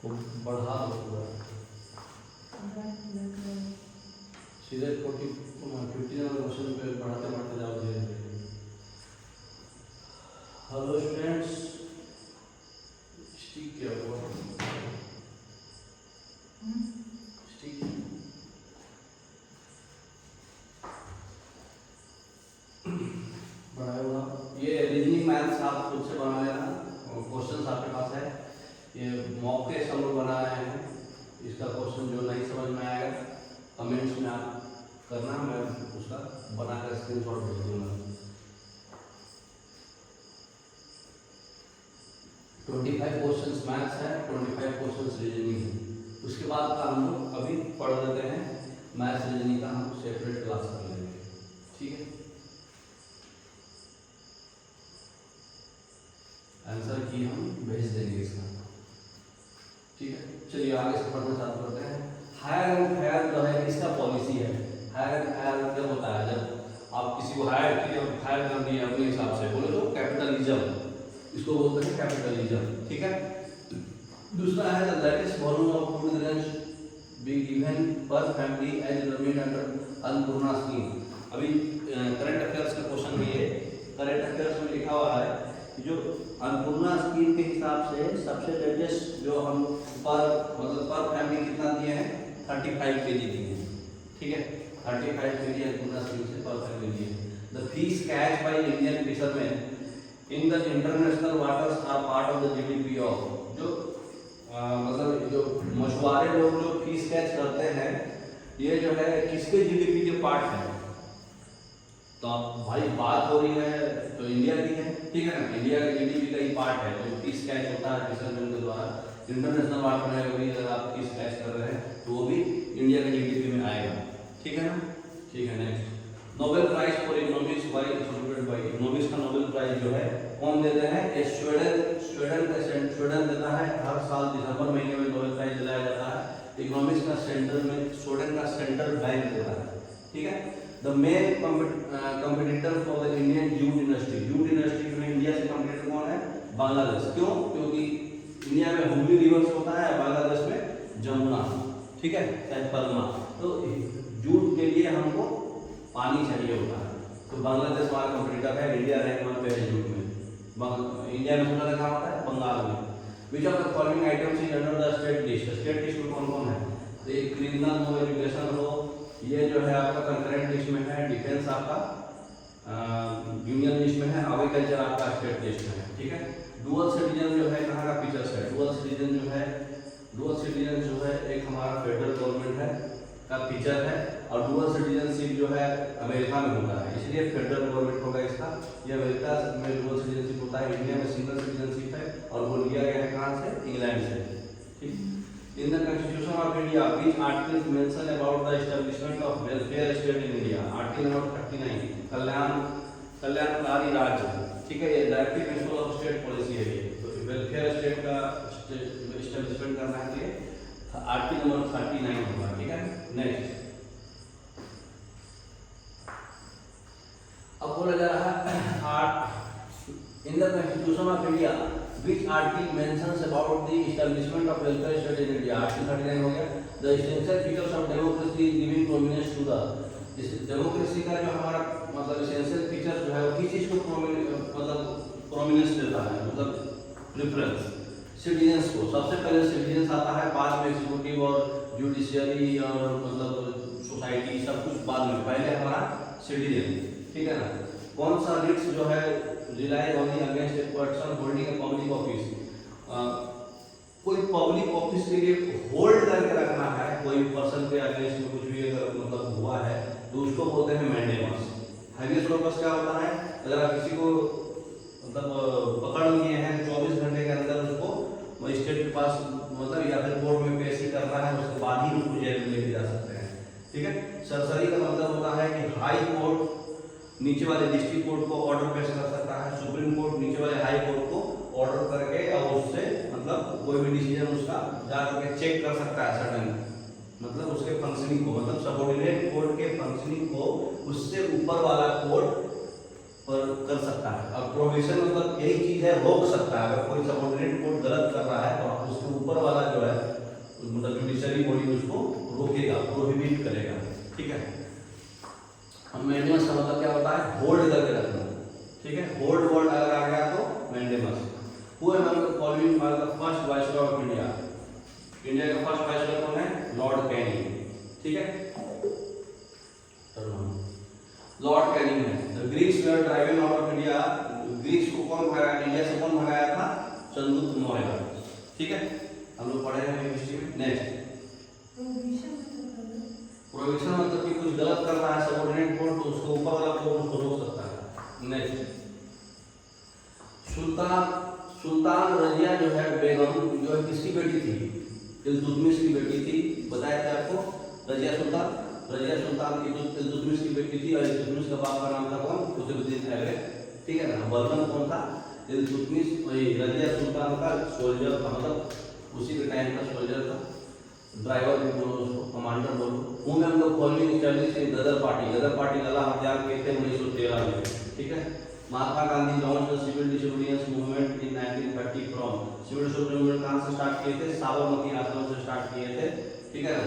बढ़ा दो पूरा सीधे 50 नंबर क्वेश्चन पे बढ़ाते बढ़ाते जाओ धीरे धीरे। हेलो स्टूडेंट्स, स्टिक क्या हुआ? स्टिक बढ़ाया हुआ। ये रीजनिंग मैथ्स आप खुद से बना लेना, क्वेश्चन आपके पास है। ये मॉक टेस्ट हम लोग बना रहे हैं। इसका क्वेश्चन जो नहीं समझ में आएगा कमेंट्स में आप करना, मैं उसका बनाकर स्क्रीनशॉट भेज दूंगा। 25 क्वेश्चंस मैथ्स है, 25 क्वेश्चंस रीजनिंग है। उसके बाद का हम लोग अभी पढ़ लेते हैं मैथ्स रीजनिंग का, हम सेपरेट क्लास कर लेंगे, ठीक है। आंसर की हम भेज देंगे इसका, ठीक है। चलिए आगे से पढ़ना चालू करते हैं। हायर एंड फायर जो है इसका पॉलिसी है। हायर एंड फायर जब होता है, जब आप किसी को हायर किए और फायर कर दिए अपने हिसाब से, बोले तो कैपिटलिज्म, इसको बोलते हैं कैपिटलिज्म, ठीक है। दूसरा है the latest volume of food range be given पर family as determined under Annapurna scheme. अभी करंट अफेयर्स का क्वेश्चन है ये। करंट अफेयर्स में लिखा हुआ है जो अन्नपूर्णा स्कीम के हिसाब से सबसे लेटेस्ट जो हम पर फैमिली कितना दिए हैं, 35 kg दिए हैं, ठीक है। 35 kg अन्नपूर्णा स्कीम से पर फैमिली दिए। The fish catch by Indian fisherman in the international waters are part of the GDP of. जो मतलब जो मछुआरे लोग जो फिश कैच करते हैं, ये जो है किसके जीडीपी के पार्ट है? तो अब भाई बात हो रही है तो इंडिया की है, ठीक है ना। इंडिया का जीडीपी का ही पार्ट है। जो फिश कैच होता है फिशरमैन के द्वारा इंटरनेशनल वाटर में, वही अगर आप फिश कैच कर रहे हैं तो वो भी इंडिया के जीडीपी में आएगा, ठीक है ना। ठीक है, next. Nobel prize for economics by distributed by economics का नोबेल प्राइज जो है कौन देते हैं? स्वीडन देता है। हर साल दिसंबर महीने में नोबेल प्राइज दिलाया जाता है। इकोनॉमिक्स का सेंटर में स्वीडन का सेंट्रल बैंक देता है, ठीक है। The main competitor for the Indian jute industry. Jute industry में इंडिया से कंपटीटर कौन है? बांग्लादेश। क्यों? क्योंकि इंडिया में हुगली रिवर से होता है, बांग्लादेश में जमुना, ठीक है, चाहे पद्मा। तो जूट के लिए हमको पानी चाहिए होता है, तो बांग्लादेश हमारा कंपटीटर है। इंडिया रैंक 1 पे है जूट में। इंडिया में दूसरा कहाँ होता है? बंगाल में। विच of the following items is under the state list. State list में कौन कौन है? क्रिमिनल हो, एजुकेशन हो, ये जो है आपका कंकरेंट लिस्ट में है। डिफेंस आपका यूनियन लिस्ट में है। एग्रीकल्चर आपका स्टेट लिस्ट में है, ठीक है। डुअल सिटीजन जो है कहाँ का फीचर्स है? डुअल सिटीजन जो है एक हमारा फेडरल गवर्नमेंट है का फीचर है, और डुअल सिटीजनशिप जो है अमेरिका में होता है, इसलिए फेडरल गवर्नमेंट होगा इसका। ये अमेरिका में डुअल सिटीजनशिप होता है, इंडिया में सिंगल सिटीजनशिप है, और वो लिया गया है कहाँ से? इंग्लैंड से, ठीक। In the Constitution of India, which articles mention about the establishment of welfare state in India? Article number 39, कल्याणकारी राज्य, ठीक है। ये directive principle of state policy है ये। तो वेलफेयर स्टेट का एस्टेब्लिशमेंट करना है ये आर्टिकल नंबर 39 होगा, ठीक है। नेक्स्ट, अब बोला जा रहा है in the constitution of India which article mentions about the establishment of welfare state in India? Article 39 हो गया। The essential features of democracy is giving prominence to the, इस डेमोक्रेसी का जो हमारा मतलब एसेंशियल फीचर जो है वो किस चीज को मतलब प्रोमिनेंस देता है, मतलब प्रेफरेंस? सिटीजन्स को। सबसे पहले सिटीजन्स आता है, बाद में एग्जीक्यूटिव और जुडिशियरी और मतलब सोसाइटी, सब कुछ बाद में। पहले हमारा सिटीजन, ठीक है ना। कौन सा रिट्स जो है rely only against a person holding a public office. कोई पब्लिक ऑफिस के लिए होल्ड करके रखना है, कोई पर्सन के अगेंस्ट में कुछ भी अगर मतलब हुआ है तो उसको बोलते हैं मैंडेमस। हैबियस कॉर्पस क्या होता है? अगर आप किसी को मतलब पकड़ लिए हैं 24 घंटे के अंदर उसको मजिस्ट्रेट के पास मतलब या फिर कोर्ट में पेश करना है, उसके बाद ही उसको जेल में लेके जा सकते हैं, ठीक है। सरसरी का मतलब होता है कि हाई कोर्ट नीचे वाले डिस्ट्रिक्ट कोर्ट को ऑर्डर पेश कर सकता है, सुप्रीम कोर्ट नीचे वाले हाई कोर्ट को ऑर्डर करके और उससे मतलब कोई भी डिसीजन उसका जाकर के चेक कर सकता है सडन, मतलब उसके फंक्शनिंग को, मतलब सबऑर्डिनेट कोर्ट के फंक्शनिंग को उससे ऊपर वाला कोर्ट पर कर सकता है। और प्रोविजन मतलब यही चीज है, रोक सकता है। अगर कोई सबऑर्डिनेट कोर्ट गलत कर रहा है तो उसके ऊपर वाला जो है प्रोहिबिट करेगा, ठीक है। अब मैंडेमस का मतलब क्या होता है, होल्ड करके रखना, ठीक है। होल्ड वर्ड अगर आ गया तो mandamus. Who among the following are the first viceroy of India? India का फर्स्ट वाइसरॉय कौन है? लॉर्ड कैनिंग, ठीक है। लॉर्ड कैनिंग है। The Greeks were driven out of India. Greeks को कौन भगाया, इंडिया से कौन भगाया था? चंद्रगुप्त मौर्य, ठीक है। हम लोग पढ़े हैं हिस्ट्री में। नेक्स्ट, प्रोविजन मतलब कि कुछ गलत कर रहा है सबऑर्डिनेट कोड, तो उसको ऊपर वाला कोड उसको रोक सकता है। नेक्स्ट, सुल्तान रजिया जो है बेगम, जो है किसकी बेटी थी? इल्तुतमिश की बेटी थी। बताया था आपको, रजिया सुल्तान की इल्तुतमिश की बेटी थी। और इल्तुतमिश का बाप का नाम था कौन? कुतुबुद्दीन ऐबक, ठीक है ना। बलबन कौन था? इल्तुतमिश। वही रजिया सुल्तान का सोल्जर था, मतलब उसी के टाइम का सोल्जर था। ड्राइवर भी बोलो उसको, कमांडर बोलो। हूँ हम लोग following establish in Ghadar party लला हथियार किए थे 1913 में, ठीक है। Mahatma Gandhi launch the civil disobedience movement in 1930 from. Civil disobedience movement कहाँ से स्टार्ट किए थे? साबरमती आश्रम से स्टार्ट किए थे, ठीक है ना।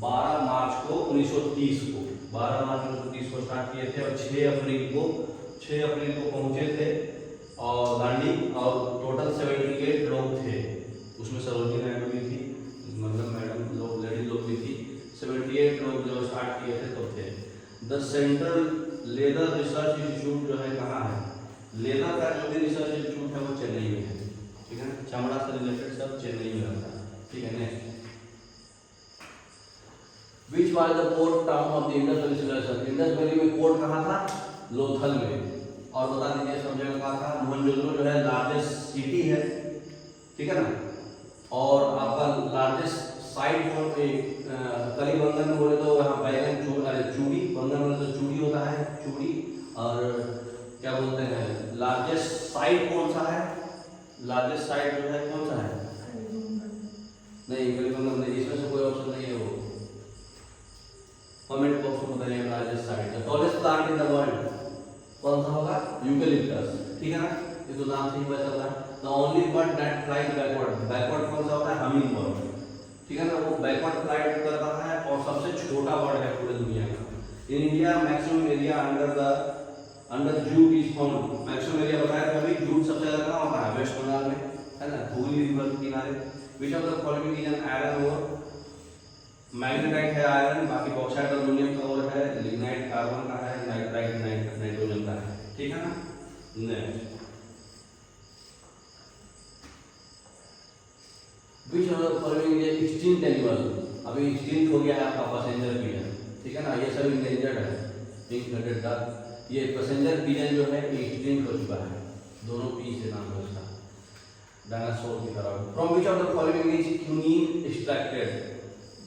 12 मार्च को 1930 को 12 मार्च 1930 को स्टार्ट किए थे और 6 अप्रैल को पहुंचे थे और दांडी। और टोटल 78 लोग थे, उसमें सरोजिनी नायडू भी थी, मतलब मैडम लोग, लेडी लोग भी थी। 78 लोग जो स्टार्ट किए थे तो थे। The central leather research institute जो है कहाँ है? लेदर का जो भी रिसर्च इंस्टीट्यूट है वो चेन्नई में है, ठीक है। चमड़ा से रिलेटेड सब चेन्नई में रहता है, ठीक है। Next, which was the port town of the Indus valley civilization? Indus valley में पोर्ट कहाँ था? लोथल में। और बता दीजिए सब जगह कहाँ था? मोहनजोदड़ो जो है लार्जेस्ट सिटी है, ठीक है ना। और आपका लार्जेस्ट साइट कौन? कलीबंगन में बोले तो यहाँ बैगन चूड़ी, बंगन बोले तो चूड़ी होता है, चूड़ी। और क्या बोलते हैं, लार्जेस्ट साइट कौन सा है? लार्जेस्ट साइट जो है कौन सा है? नहीं, कलीबंगन नहीं, इसमें से कोई ऑप्शन नहीं है। वो कमेंट बॉक्स में बताइए largest site. The tallest plant in the world कौन सा होगा? यूकेलिप्टस, ठीक है ना। ये तो नाम से ही पता चल रहा है। The only bird that flies backward, backward कौन सा होता है? हमिंग बर्ड, ठीक है ना। वो बैकवर्ड फ्लाइट करता है और सबसे छोटा बर्ड है पूरे दुनिया का। In India maximum area under jute is found. Maximum area बताया था अभी, जूट सबसे ज्यादा कहाँ होता है? वेस्ट बंगाल में, है ना, हुगली रिवर के किनारे। Which of the following is an iron ore? Magnetite है आयरन, बाकी बॉक्साइट अल्युमिनियम का और है, लिग्नाइट कार्बन का है, नाइट्राइट नाइट्रोजन का है, ठीक है ना। Next, which of the following is extinct animal? अभी एक्सटिंक्ट हो गया है आपका पैसेंजर पिजन, ठीक है ना। ये सब इंडेंजर्ड है, पिंक हेडेड डक। ये पैसेंजर पिजन जो है ये एक्सटिंक्ट हो चुका है, दोनों पी से नाम है उसका, डायनासोर की तरह। From which of the following is quinine extracted?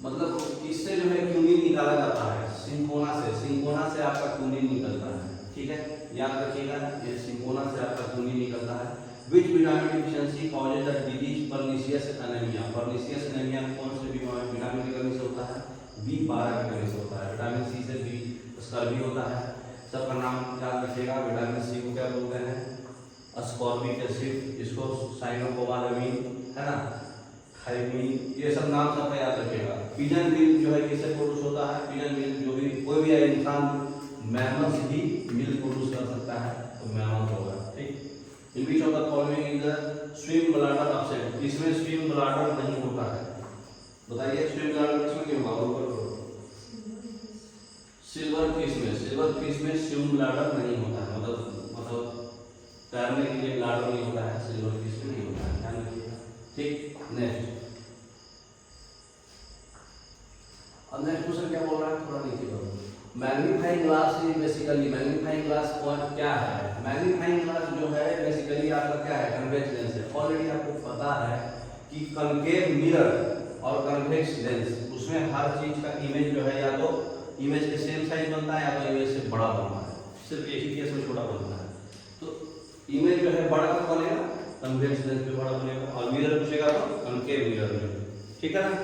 मतलब किससे जो है क्यूनिन निकाला जाता है? सिंकोना से आपका क्यूनिन निकलता है, ठीक है, याद रखिएगा। ये सिंकोना से आपका क्यूनिन निकलता है। Which vitamin deficiency causes the disease pernicious anemia? Pernicious anemia कौन से विटामिन की कमी से होता है? B12 की कमी से होता है। विटामिन सी से भी स्कर्वी होता है। सबका नाम याद रखिएगा। विटामिन सी को क्या बोलते हैं? अस्कॉर्बिक एसिड, इसको साइनोकोबालामिन, है ना, थायमिन, ये सब नाम सबका याद रखिएगा। पिजन मिल्क जो है किससे प्रोड्यूस होता है? पिजन मिल्क जो भी कोई भी इंसान मैमल से ही मिल्क प्रोड्यूस कर सकता है, तो मैमल होगा, ठीक। In which of the following is the swim bladder absent? इसमें swim bladder नहीं होता है, बताइए swim bladder किसमें क्यों होगा? सिल्वर फिश में swim bladder नहीं होता है, मतलब तैरने के लिए bladder नहीं होता है, सिल्वर फिश में नहीं होता है, ध्यान रखिएगा, ठीक। नेक्स्ट, अब नेक्स्ट क्वेश्चन क्या बोल रहा है, थोड़ा नीचे करो। Magnifying glass is basically, magnifying glass क्या है? मैग्नीफाइंग ग्लास जो है बेसिकली आपका क्या है? कन्वेक्स लेंस है। ऑलरेडी आपको पता है कि कनकेव मिरर और कन्वेक्स लेंस, उसमें हर चीज का इमेज जो है या तो इमेज के सेम साइज बनता है या तो इमेज से बड़ा बनता है, सिर्फ एक ही केस में छोटा बनता है। तो इमेज जो है बड़ा कब बनेगा? कन्वेक्स लेंस में बड़ा बनेगा। और मिरर पूछेगा तो कनकेव मिरर में, ठीक है ना।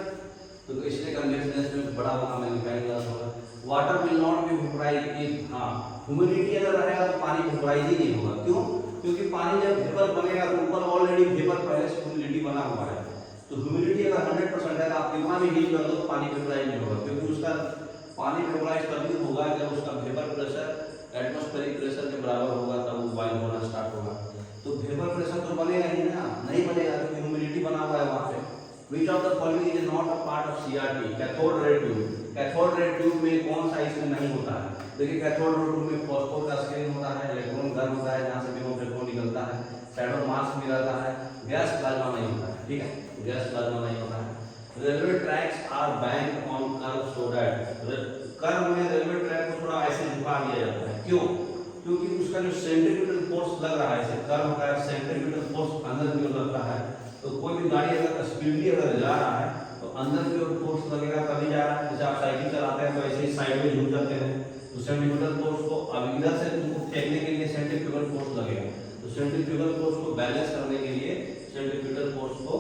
तो इसलिए कन्वेक्स लेंस में बड़ा बना मैग्नीफाइंग ग्लास होगा। Water will not be vaporise if, हाँ, ह्यूमिडिटी अगर रहेगा तो पानी वेपोराइज ही नहीं होगा। क्यों? क्योंकि पानी जब वेपर बनेगा तो ऊपर ऑलरेडी वेपर पहले से ह्यूमिडिटी बना हुआ है, तो ह्यूमिडिटी अगर अगर 100% है तो आप कितना भी हीट कर लो तो पानी वेपराइज नहीं होगा, क्योंकि उसका पानी वेपराइज तभी होगा जब उसका वेपर प्रेशर एटमॉस्फेरिक प्रेशर के बराबर होगा, तब वो बॉइल होना स्टार्ट होगा। तो वेपर प्रेशर तो बनेगा ही ना, नहीं बनेगा तो ह्यूमिडिटी बना हुआ है वहाँ पे। Which of the following is not a part of CRT? Cathode ray tube. Cathode ray tube में कौन सा इसमें नहीं होता है? देखिए कैथोड रे ट्यूब में फॉस्फोर का स्क्रीन होता है, इलेक्ट्रॉन गर्म होता है जहाँ से बीमों इलेक्ट्रॉन निकलता है, शैडो मास्क भी रहता है, गैस प्लाज्मा नहीं होता है, ठीक है, गैस प्लाज्मा नहीं होता है। Railway tracks are banked on curve so that, curve में रेलवे ट्रैक को थोड़ा ऐसे झुका दिया जाता है, क्यों? क्योंकि उसका जो सेंट्रीफ्यूगल फोर्स लग रहा है, इसे कर्व का सेंट्रीफ्यूगल फोर्स अंदर की ओर लग रहा है, तो कोई भी गाड़ी अगर स्पीडली अगर जा रहा है तो अंदर की ओर फोर्स लगेगा तभी जा रहा है। जैसे आप साइकिल चलाते हैं तो ऐसे ही साइड में झुक जाते हैं, तो सेंट्रीफ्यूगल फोर्स को अब इधर से तुमको फेंकने के लिए सेंट्रीफ्यूगल फोर्स लगेगा, तो सेंट्रीफ्यूगल फोर्स को बैलेंस करने के लिए सेंट्रीफ्यूगल फोर्स को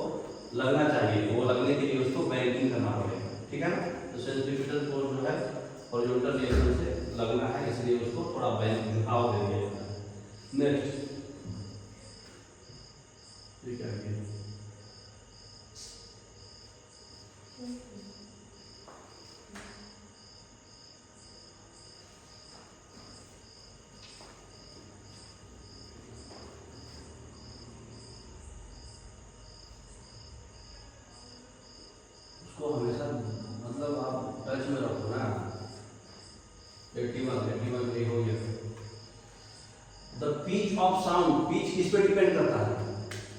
लगना चाहिए, वो लगने के लिए उसको बैंकिंग करना पड़ेगा, ठीक है ना। तो सेंट्रीफ्यूगल फोर्स जो है हॉरिजॉन्टल डायरेक्शन से लगना है, इसलिए उसको थोड़ा बैंक झुकाव दे दिया जाता है। नेक्स्ट ये क्या है? उसको हमेशा मतलब आप टच में रखो ना, 81 में हो गया। The pitch of sound, pitch किस पे डिपेंड करता है?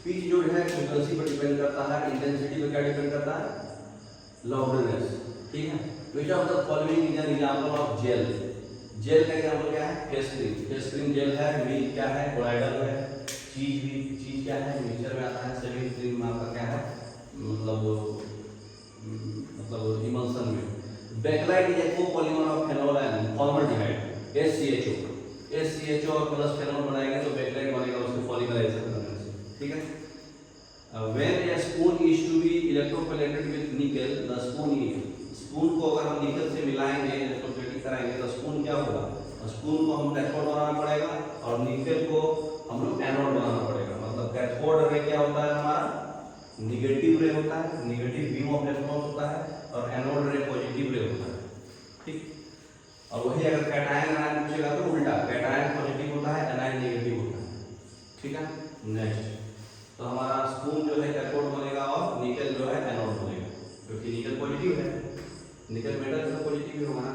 पिच जो है फ्रीक्वेंसी पर डिपेंड करता है, इंटेंसिटी पे क्या डिपेंड करता है? लाउडनेस, ठीक है। Which of the following is an example of gel? Gel का एग्जांपल क्या है? Face cream, face cream gel है, मिल्क क्या है? कोलाइडल है, चीज भी, चीज क्या है? मिक्सचर में आता है, सेविंग क्रीम आपका क्या है? मतलब इमल्शन में। Bakelite is a copolymer of phenol and formaldehyde, HCHO, HCHO और प्लस फेनोल बनाएंगे तो बैकलाइट बनेगा उसके पॉलीमराइजेशन करने से, ठीक है। When a spoon is to be electroplated with nickel, the spoon is, spoon को अगर हम निकल से मिलाएंगे, इलेक्ट्रोप्लेटिंग कराएंगे तो स्पून क्या होगा? स्पून को हम कैथोड बनाना पड़ेगा और निकल को हम लोग एनोड बनाना पड़ेगा। मतलब कैथोड रे क्या होता है हमारा? निगेटिव रे होता है, निगेटिव बीम ऑफ इलेक्ट्रॉन होता है, और एनोड रे पॉजिटिव रे होता है, ठीक। और वही अगर कैटायन आयन पूछेगा तो उल्टा, कैटायन पॉजिटिव होता है, एनायन नेगेटिव होता है, ठीक है। नेक्स्ट तो हमारा स्पून जो है कैथोड बनेगा और निकल जो है एनोड बनेगा, क्योंकि निकल पॉजिटिव है, निकल मेटल तो पॉजिटिव ही होगा ना।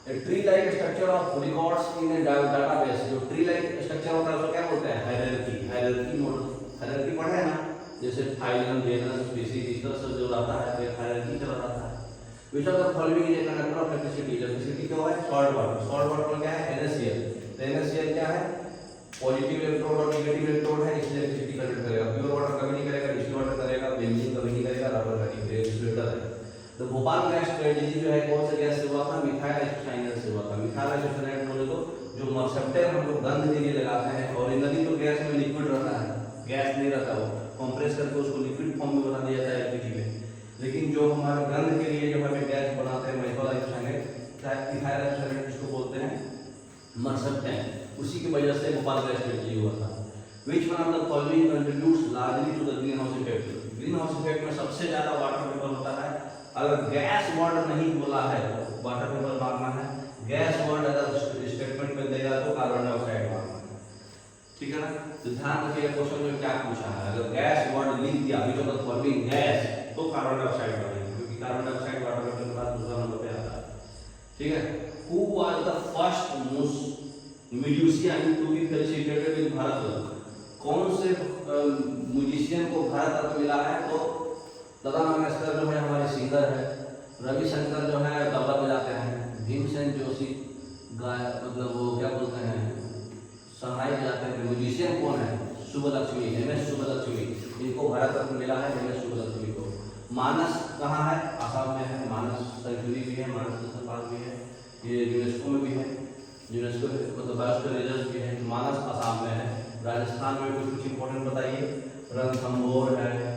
A tree like structure of records in A database, जो ट्री लाइक स्ट्रक्चर होता है उसको क्या बोलते हैं? हायरार्की, हायरार्की मॉडल, हायरार्की पढ़ा है ना, जैसे फाइलम, जेनस, स्पीशीज, इस तरह से जो रहता है तो हायरार्की चला जाता है। Which of the following is a conductor of electricity? Electricity क्या है? सॉल्ट वाटर, सॉल्ट वाटर क्या है? NaCl, तो NaCl क्या है? पॉजिटिव इलेक्ट्रोड और नेगेटिव इलेक्ट्रोड है, इसलिए इलेक्ट्रिसिटी कंडक्ट करेगा। प्योर वाटर कभी नहीं करेगा, डिस्टिल्ड वाटर करेगा, बेंजीन कभी नहीं करेगा, रबर का नहीं करेगा, इंसुलेटर है। तो भोपाल गैस ट्रेजेडी जो है कौन से गैस से हुआ था? मिथाइल आइसोसाइनेट से हुआ था। मिथाइल आइसोसाइनेट बोले तो जो मर्सेप्टेन हम लोग गंध के लिए लगाते हैं, ओरिजिनली तो गैस में लिक्विड रहता है, गैस नहीं रहता, वो कंप्रेस करके उसको लिक्विड फॉर्म में बना दिया जाता है एलपीजी में। लेकिन जो हमारे गंध के लिए जो हमें गैस बनाते हैं मिथाइल आइसोसाइनेट, चाहे मिथाइल आइसोसाइनेट जिसको बोलते हैं मर्सेप्टेन, उसी की वजह से भोपाल गैस ट्रेजेडी हुआ था। Which one of the following contributes largely to the greenhouse effect? Greenhouse effect में सबसे ज्यादा वाटर वेपर होता है। अगर गैस वर्ड नहीं बोला है तो वाटर वेपर मारना है, गैस वर्ड अगर स्टेटमेंट में देगा तो कार्बन डाइऑक्साइड मारना है, ठीक है ना। तो ध्यान रखिएगा क्वेश्चन में क्या पूछा है, अगर गैस वर्ड लिख दिया which of the following gas तो कार्बन डाइऑक्साइड बनेगा, क्योंकि कार्बन डाइऑक्साइड वाटर वेपर के बाद दूसरा नंबर पे आता है, ठीक है। Who was the first musician to be felicitated with Bharat Ratna? कौन से म्यूजिशियन को भारत रत्न मिला है? तो लता मंगेशकर जो है हमारे सिंगर है, रविशंकर जो है तबला बजाते हैं, भीमसेन जोशी गाय मतलब वो क्या बोलते हैं सहाय बजाते हैं। म्यूजिशियन कौन है? सुब्बलक्ष्मी, MS सुब्बलक्ष्मी, इनको भारत रत्न मिला है MS सुब्बलक्ष्मी को। मानस कहाँ है? आसाम में है, मानस सेंचुरी भी है, मानस नेशनल पार्क भी है, ये यूनेस्को में भी है, यूनेस्को मतलब बायोस्फीयर रिजर्व भी है। मानस आसाम में है। राजस्थान में कुछ इंपॉर्टेंट बताइए, रणथंभौर है,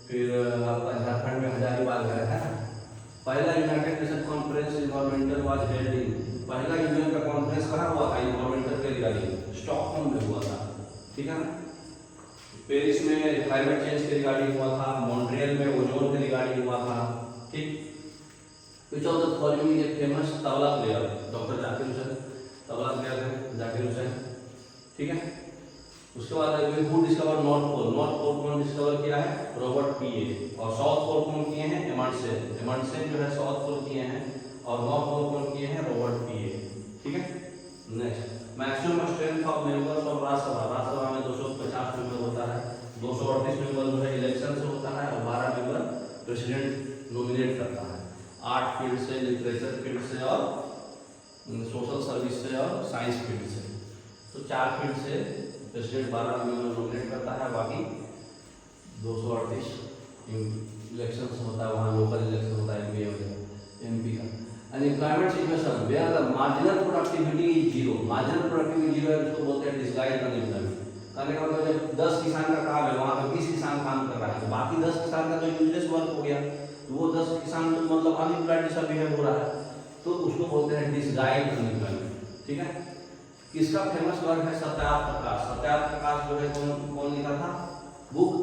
फिर आपका झारखंड में हजारीबाग है ना। पहला United nation conference environmental was held in, पहला यूएन का कॉन्फ्रेंस कहाँ हुआ था इन्वायरमेंटल के रिगार्डिंग? स्टॉकहोम में हुआ था, ठीक है ना। पेरिस में क्लाइमेट चेंज के रिगार्डिंग हुआ था, मॉन्ट्रियल में ओजोन के रिगार्डिंग हुआ था, ठीक। Which of the following is a famous tabla player? Doctor Zakir Hussain tabla player है, जाकिर हुसैन, ठीक है। उसके बाद who discover north pole? North pole कौन डिस्कवर किया है? Robert Peary. और साउथ पोल कौन किए हैं? एमंडसेन। एमंडसेन जो है साउथ पोल किए हैं, और नॉर्थ पोल कौन किए हैं? रॉबर्ट पीए, ठीक है। Next, maximum strength of members of Rajya Sabha? Rajya Sabha में 250 मेंबर होता है, 238 मेंबर जो है इलेक्शन से होता है, और 12 मेंबर प्रेसिडेंट नॉमिनेट करता है। आर्ट फील्ड से, लिटरेचर फील्ड से, और सोशल सर्विस से, और साइंस फील्ड से। तो 4 फील्ड से प्रेसिडेंट 12 मेंबर नॉमिनेट करता है, बाकी 238 इलेक्शन होता है, वहाँ लोकल इलेक्शन होता है एमपी का। And climate situation where the marginal productivity is zero? Marginal productivity zero है, उसको बोलते हैं डिस्गाइज्ड अनएम्प्लॉयमेंट। कहने का मतलब जब 10 किसान का काम है, वहाँ पे 20 किसान काम कर रहा है, तो बाकी 10 किसान का तो यूजलेस वर्क हो गया, तो वो 10 किसान तो मतलब अनएम्प्लॉयड जैसा बिहेव हो रहा है, तो उसको बोलते हैं डिस्गाइज्ड अनएम्प्लॉयमेंट, ठीक है। किसका फेमस वर्क है? सत्यार्थ प्रकाश। सत्यार्थ प्रकाश जो है कौन लिखा था बुक?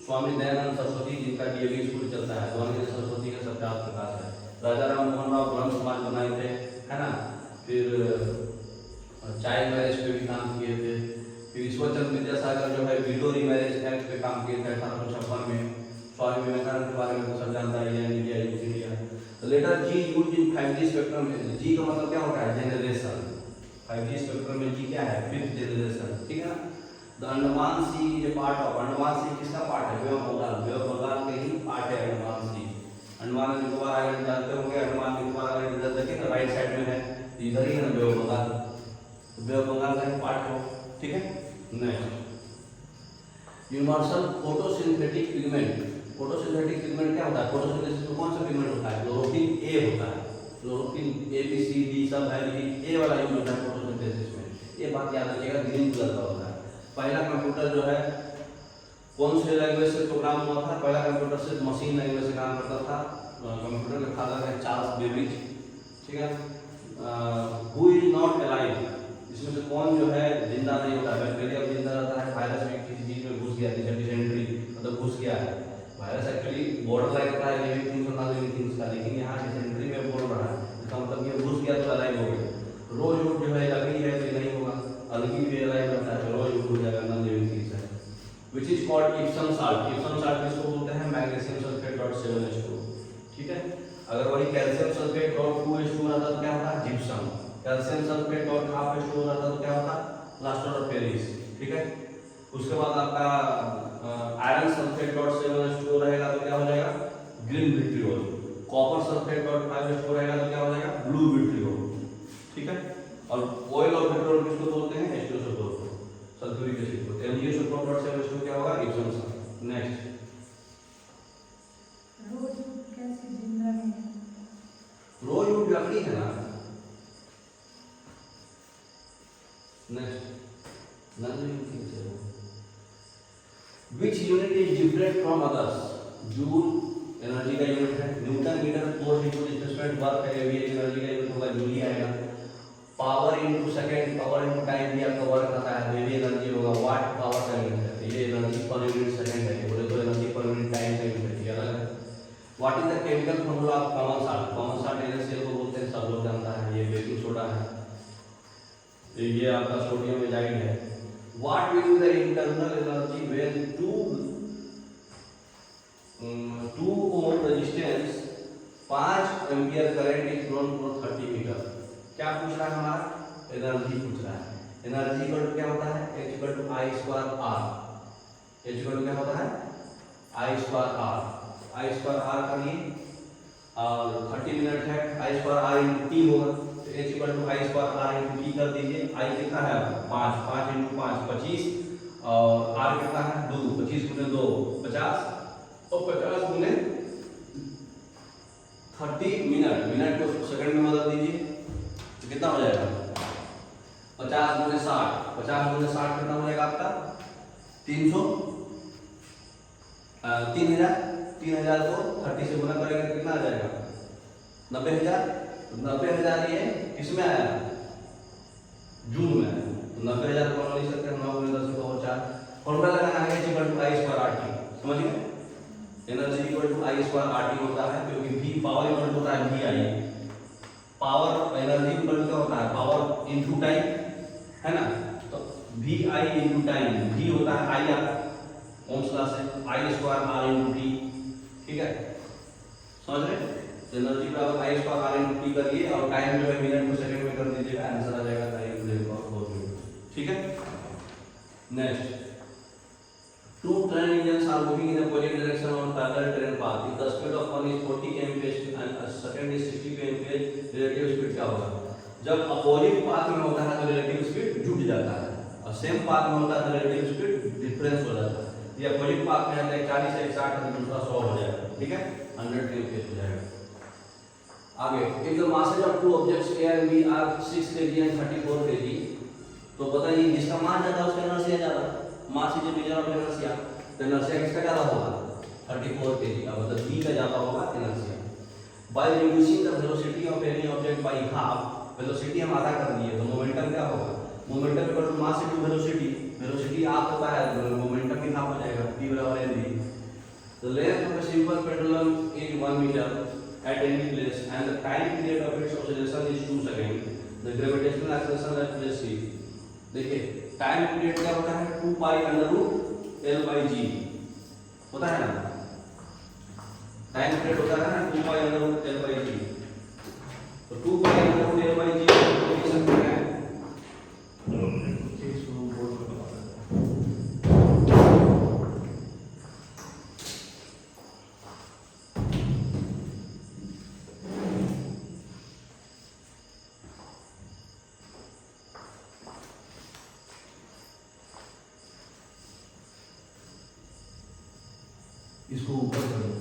स्वामी दयानंद सरस्वती, जिनका डीएवी स्कूल चलता है, स्वामी दयानंद सरस्वती का सत्यार्थ प्रकाश है। राजा राम मोहन राव ब्रह्म समाज बनाए थे, है ना। फिर चाइल्ड मैरिज पे भी काम किए थे। फिर ईश्वरचंद्र विद्यासागर जो है विडो रीमैरिज एक्ट पे काम किए थे 1856 में। स्वामी विवेकानंद के बारे में तो सब जानता है, India use India. Letter G use in 5G spectrum में। जी का मतलब क्या होता है? जनरेशन। 5G स्पेक्ट्रम में जी क्या है? 5th जनरेशन, ठीक है ना। The Andaman sea is a part of. Andaman sea किसका पार्ट है? Bay of Bengal. Bay of Bengal के ही पार्ट है अंडमान सी। अंडमान निकोबार आइलैंड जानते होंगे, अंडमान निकोबार आइलैंड इधर देखिए ना, राइट साइड में है, इधर ही है ना बे ऑफ बंगाल, तो बे ऑफ बंगाल का ही पार्ट है, ठीक है। Next, universal photosynthetic pigment. Photosynthetic pigment क्या होता है? फोटोसिंथेसिस में कौन सा पिगमेंट होता है? क्लोरोफिल ए होता है। Chlorophyll A B C D सब है, लेकिन ए वाला यूज होता है फोटोसिंथेसिस में। ये बात याद रखिएगा, ग्रीन कलर का होता है। पहला कंप्यूटर जो है कौन से लैंग्वेज से प्रोग्राम हुआ था? पहला कंप्यूटर से मशीन लैंग्वेज से काम करता था। कंप्यूटर के फादर है चार्ल्स बेबेज, ठीक है। Who is not alive? इसमें से कौन जो है जिंदा नहीं होता? बैक्टीरिया जिंदा रहता है, वायरस भी किसी चीज में घुस गया, जैसे डिसेंट्री मतलब घुस गया है। वायरस एक्चुअली बॉर्डर लाइन होता है लिविंग थिंग्स और नॉन लिविंग थिंग्स का, लेकिन यहाँ डिसेंट्री में बोल रहा है, इसका मतलब ये घुस गया तो अलाइव हो गया। रोजवुड जो है लकड़ी है तो नहीं होगा, अलगी भी अलाइव रहता है, रोजवुड हो जाएगा, नॉन लिविंग थिंग्स है। Which is called Epson salt. Epson salt किसको बोलते हैं? मैग्नीशियम सल्फेट .7H2, ठीक है। अगर वही कैल्शियम सल्फेट .2H2 रहता तो क्या होता? जिप्सम। कैल्शियम सल्फेट .1/2H2 रहता तो क्या होता? प्लास्टर ऑफ पेरिस, ठीक है। उसके बाद आपका आयरन सल्फेट .7H2 रहेगा तो क्या हो जाएगा? Green vitriol. Copper sulphate .5H2 रहेगा तो क्या हो जाएगा? ब्लू विट्रियोल, ठीक है। और ऑयल ऑफ पेट्रोल किसको बोलते हैं? H2SO4 को, सल्फ्यूरिक एसिड को। MgSO4 .7H2 क्या होगा? Epson salt. नेक्स्ट, रोजवुड कैसे जिंदा है? रोजवुड लकड़ी है ना। नेक्स्ट, नॉन लिविंग थिंग्स है। Which unit is different from others? Joule energy का यूनिट है। Newton metre force into displacement work है, ये एनर्जी का यूनिट होगा, जूल ही आएगा। Power into second, power into time भी आपका वर्क आता है, ये भी एनर्जी होगा। वाट पावर का यूनिट है, ये एनर्जी पर यूनिट सेकंड है, बोले तो एनर्जी पर यूनिट टाइम का यूनिट है, ये अलग है। What is the chemical formula of common salt? Common salt NaCl को बोलते हैं, सब लोग जानता है, ये बेकिंग सोडा है, ये आपका सोडियम एजाइड है। What will be the internal energy when 2 ohm resistance 5 ampere current is flown for 30 metre? क्या पूछ रहा है हमारा? एनर्जी पूछ रहा है। एनर्जी इक्वल टू क्या होता है? H equal to I square R। H equal to क्या होता है? I square R। I square R करिए, और 30 मिनट है, I square R into T होगा, H equal to I square R into T कर दीजिए। I कितना है आपका? 5, 5 इंटू 5 25, और R कितना है? 2, 25 गुने 2 50, और 50 गुने 30 मिनट, मिनट को सेकंड में बदल दीजिए तो कितना हो जाएगा? 50 गुने 60, 50 गुने 60 कितना हो जाएगा आपका? 300, 3000 को 30 से गुना करेंगे तो कितना आ जाएगा? 90,000। 90,000 ये किसमें आया? जून में आया। तो 90,000 को लिख सकते हैं 9 गुने 10 की पावर 4। फॉर्मूला लगाना है H equal to I square R T। समझ गए? Energy equal to I square R T होता है, क्योंकि भी पावर इक्वल टू होता है V I. Power energy equal to क्या होता है? पावर इनटू टाइम, है ना? तो V I into time, V होता है आई आर, ओम्स लॉ से I square R into T, ठीक है? समझ रहे? एनर्जी बराबर I square R into T करिए और टाइम जो है मिनट को सेकंड में कर दीजिएगा, आंसर आ जाएगा टाइम मिनट और 4 मिनट, ठीक है? Next, two train engines are moving in the opposite direction on parallel train path. If the speed of one is 40 kmph and a second is 60 kmph, relative speed क्या होगा? जब opposite path में होता है तो relative speed जुट जाता है, और सेम पाथ में होता है तो रिलेटिव स्पीड डिफरेंस हो जाता है। ये अपोजिट पाथ में है तो 40 से 60 है, दूसरा 100 हो जाएगा, ठीक है? 100 kmph हो जाएगा। आगे, if the masses of two objects A and B are 6 kg and 34 kg, तो बताइए जिसका मास ज्यादा उसका इनर्शिया ज्यादा। Mass is measure of inertia, तो इनर्शिया किसका ज्यादा होगा? 34 kg का, मतलब b का ज्यादा होगा inertia. By reducing the velocity of any object by half, velocity हम आधा कर दिए तो मोमेंटम क्या होगा? Momentum equal to mass into velocity, velocity half होता है तो मोमेंटम भी हाफ हो जाएगा, p बराबर mv। The length of a simple pendulum is 1 metre at any place and the time period of its oscillation is 2 seconds. The gravitational acceleration at place c, देखिए time period क्या होता है? 2 pi under root L by g होता है ना, time period होता है ना 2 pi under root L by g. तो 2 pi under root L by g लिख सकते हैं, इसको ऊपर कर दो।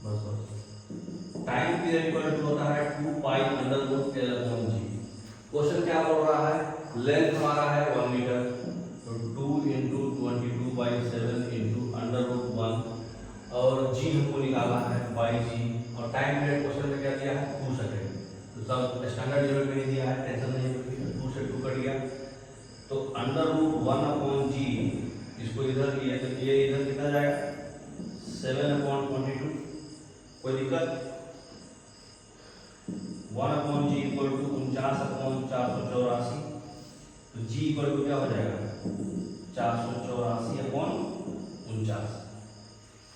बस बस, टाइम पीरियड इक्वल टू होता है 2 pi under root L upon g. Question क्या बोल रहा है? लेंथ हमारा है 1 मीटर, तो 2 इंटू 22/7 इंटू अंडर रूट 1, और जी हमको निकाला है बाई जी, और टाइम पीरियड क्वेश्चन में क्या दिया है? 2 सेकंड। तो सब स्टैंडर्ड यूनिट में दिया है, टेंशन नहीं होगी, 2 से 2 कट गया, तो अंडर रूट 1 अपॉन जी, इसको इधर लिया तो ये इधर कितना जाएगा? 7/22। कोई दिक्कत? 1 अपॉन जी इक्वल टू 49/484, तो जी इक्वल टू क्या हो जाएगा? 484/49।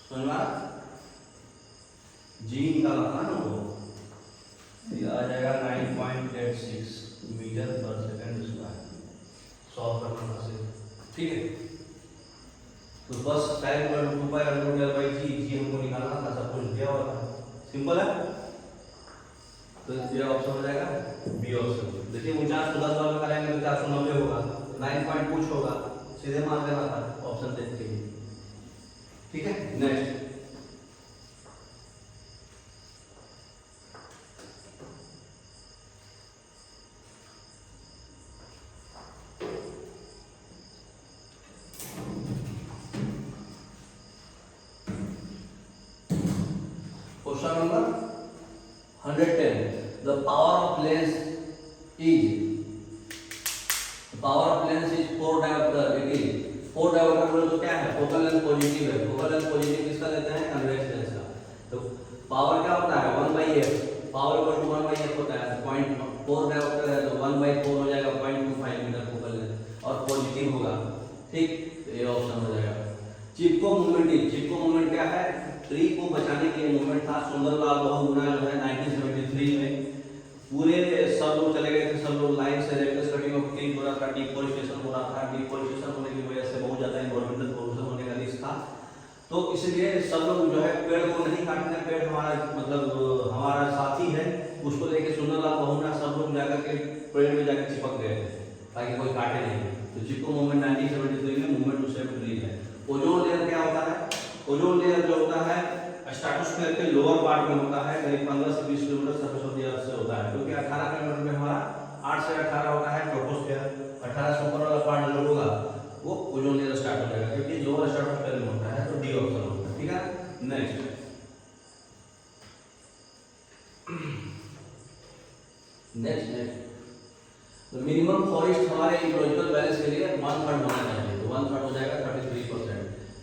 समझ में आ रहा? जी निकाला था ना वो, ये आ जाएगा 9.86 मीटर पर सेकंड स्क्वायर। सॉल्व करना से, ठीक है? तो बस टाइम पर 2 pi under root L by g, g हमको निकालना था, सब कुछ दिया हुआ था, सिंपल है। तो ये ऑप्शन हो जाएगा बी ऑप्शन। देखिए 49 को 10 बार में करेंगे तो 490 होगा, 9 पॉइंट कुछ होगा, सीधे मान देना था ऑप्शन देख के, ठीक है? Next, question number 110, the power of lens is 4 diopter, it is 4 diopter बोले तो क्या है? फोकल लेंथ पॉजिटिव है, फोकल लेंथ पॉजिटिव किसका लेते हैं? कन्वेक्स लेंस का। तो पावर क्या होता है? 1/f, power equal to 1/f होता है, 0.4 डायोप्टर है तो 1/4 हो जाएगा, 0.25 मीटर फोकल लेंथ, और पॉजिटिव होगा, ठीक? तो ये ऑप्शन हो जाएगा। चिपको मूवमेंट, चिपको मूवमेंट क्या है? ट्री को बचाने के लिए मूवमेंट था। सुंदरलाल बहुगुणा जो है 1973 में पूरे सब लोग चले गए थे, सब लोग लाइन से रेगुलर कटिंग ऑफ ट्री हो रहा था, डिफॉरेस्टेशन हो रहा था, डिफॉरेस्टेशन होने की वजह से बहुत ज्यादा एनवायरमेंटल पोल्यूशन होने का रिस्क था, तो इसलिए सब लोग जो है पेड़ को नहीं काटना, पेड़ हमारा मतलब हमारा साथी है, उसको लेके सुंदरलाल बहुगुणा सब लोग जाकर के पेड़ में जाकर चिपक गए ताकि कोई काटे नहीं। तो चिपको मूवमेंट 1973 में मूवमेंट टू सेव ट्री है। ओजोन लेयर क्या होता है? ओजोन लेयर जो होता है स्ट्रेटोस्फीयर के लोअर पार्ट में होता है, करीब 15 से 20 kilometre surface of the earth से होता है, क्योंकि 18 किलोमीटर में हमारा 8 से 18 होता है ट्रोपोस्फीयर, 18 से ऊपर वाला पार्ट जो होगा वो ओजोन लेयर स्टार्ट हो जाएगा, क्योंकि लोअर स्ट्रेटोस्फीयर में होता है, तो डी ऑप्शन होगा, ठीक है? Next, next the minimum forest हमारे इकोलॉजिकल बैलेंस के लिए 1/3 होना चाहिए, तो 1/3 हो जाएगा 33%।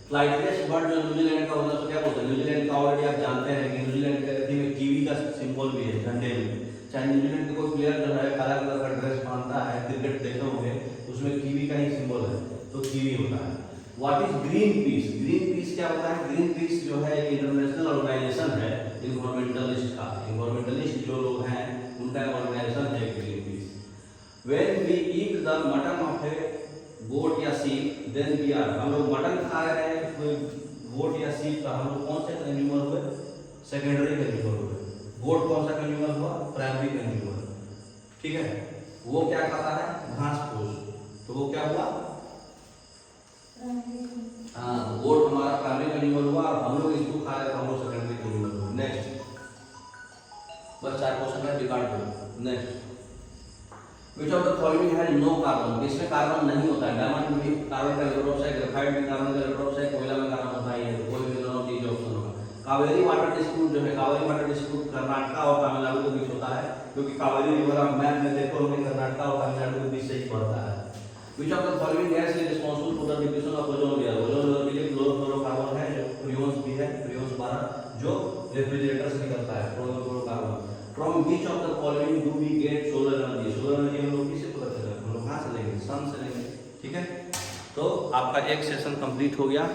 फ्लाइटलेस बर्ड जो न्यूजीलैंड का होता है, तो क्या बोलते हैं न्यूजीलैंड का ऑलरेडी आप जानते हैं कि न्यूजीलैंड के थी में कीवी का सिंबल भी है झंडे में। चाहे न्यूजीलैंड का कोई प्लेयर जो है काला कलर का ड्रेस पहनता है, क्रिकेट देखे होंगे, उसमें कीवी का ही सिंबल है, तो कीवी होता है। What is Greenpeace? Greenpeace क्या होता है? ग्रीन पीस जो है एक इंटरनेशनल ऑर्गेनाइजेशन है इन्वायरमेंटलिस्ट का। इन्वायरमेंटलिस्ट जो लोग हैं उनका ऑर्गेनाइजेशन है Greenpeace. When we eat the mutton of a goat या शीप देन वी आर, हम लोग मटन खा रहे हैं, कोई गोट या शीप का हम लोग कौन से कंज्यूमर हुए? सेकेंडरी कंज्यूमर हुए। गोट कौन सा कंज्यूमर हुआ? Primary consumer. ठीक है, वो क्या खाता है? घास फूस, तो वो क्या हुआ? हाँ, गोट हमारा प्राइमरी कंज्यूमर हुआ और हम लोग इसको खा रहे हैं, तो हम लोग सेकेंडरी कंज्यूमर हुए। नेक्स्ट, बस 4 क्वेश्चन है, रिकॉर्ड करो। Next, Which of the following has no carbon? इसमें कार्बन नहीं होता है। डायमंड में कार्बन का इलेक्ट्रॉन है, ग्रेफाइट में कार्बन का इलेक्ट्रॉन है, कोयला में कार्बन होता ही है, कोई भी दोनों चीज ऑप्शन होगा। कावेरी वाटर डिस्प्यूट जो है, कावेरी वाटर डिस्प्यूट कर्नाटक और तमिलनाडु के बीच होता है, क्योंकि कावेरी रिवर आप मैप में देखो होंगे कर्नाटक और तमिलनाडु के बीच से ही पड़ता है। Which of the following gas is responsible for the diffusion of ozone layer? Ozone layer के लिए क्लोरोफ्लोरोकार्बन है, जो फ्रियोन्स भी है, फ्रियोन्स 12 जो रेफ्रिजरेटर से निकलता है, chlorofluorocarbon. From which of the following do we get solar energy? Solar energy हम लोग किससे पता चला? हम लोग कहाँ से लेंगे? सन से लेंगे। ठीक है, तो आपका एक सेशन कंप्लीट हो गया।